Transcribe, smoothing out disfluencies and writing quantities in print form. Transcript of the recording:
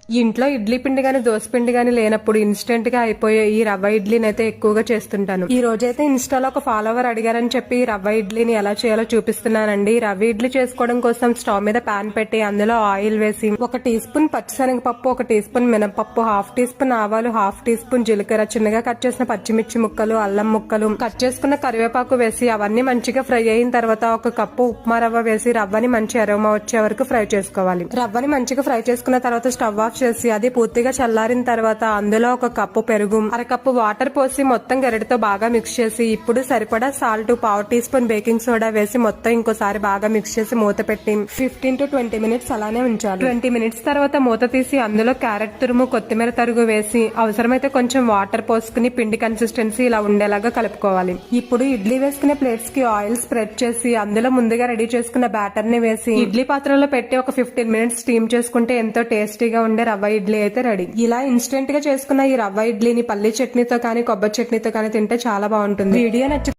ఇంట్లో ఇడ్లీ పిండి గాని దోశ పిండి గాని లేనప్పుడు ఇన్స్టెంట్ గా అయిపోయే ఈ రవ్వ ఇడ్లీని అయితే ఎక్కువగా చేస్తుంటాను. ఈ రోజైతే ఇన్స్టాలో ఒక ఫాలోవర్ అడిగారని చెప్పి ఈ రవ్వ ఇడ్లీని ఎలా చేయాలో చూపిస్తున్నానండి. రవ్వ ఇడ్లీ చేసుకోవడం కోసం స్టవ్ మీద పాన్ పెట్టి అందులో ఆయిల్ వేసి 1 టీ స్పూన్ పచ్చిశనగపప్పు, 1 టీ స్పూన్ మినపప్పు, 1/2 టీ స్పూన్ ఆవాలు, 1/2 టీ స్పూన్ జీలకర్ర, చిన్నగా కట్ చేసిన పచ్చిమిర్చి ముక్కలు, అల్లం ముక్కలు, కట్ చేసుకున్న కరివేపాకు వేసి అవన్నీ మంచిగా ఫ్రై అయిన తర్వాత 1 కప్పు ఉప్మా రవ్వ వేసి రవ్వని మంచి అరోమా వచ్చే వరకు ఫ్రై చేసుకోవాలి. రవ్వని మంచిగా ఫ్రై చేసుకున్న తర్వాత స్టవ్ ఆఫ్ చేసి అది పూర్తిగా చల్లారిన తర్వాత అందులో 1 కప్పు పెరుగు, 1/2 కప్పు వాటర్ పోసి మొత్తం గరిటతో బాగా మిక్స్ చేసి ఇప్పుడు సరిపడా salt, 1/2 teaspoon baking soda వేసి మొత్తం ఇంకోసారి బాగా మిక్స్ చేసి మూత పెట్టి 15 to 20 మినిట్స్ అలానే ఉంచాలి. 20 మినిట్స్ తర్వాత మూత తీసి అందులో క్యారెట్ తురుము, కొత్తిమీర తరుగు వేసి అవసరమైతే కొంచెం వాటర్ పోసుకుని పిండి కన్సిస్టెన్సీ ఇలా ఉండేలాగా కలుపుకోవాలి. ఇప్పుడు ఇడ్లీ వేసుకునే ప్లేట్స్ కి ఆయిల్ స్ప్రెడ్ చేసి అందులో ముందుగా రెడీ చేసుకున్న బ్యాటర్ ని వేసి ఇడ్లీ పాత్రలో పెట్టి ఒక 15 మినిట్స్ స్టీమ్ చేసుకుంటే ఎంతో టేస్టీగా ఉండే రవ్వ ఇడ్లీ అయితే రెడీ. ఇలా ఇన్స్టెంట్ గా చేసుకున్న ఈ రవ్వ ఇడ్లీని పల్లి చట్నీతో కానీ కొబ్బరి చట్నీతో కానీ తింటే చాలా బాగుంటుంది. వీడియో నచ్చి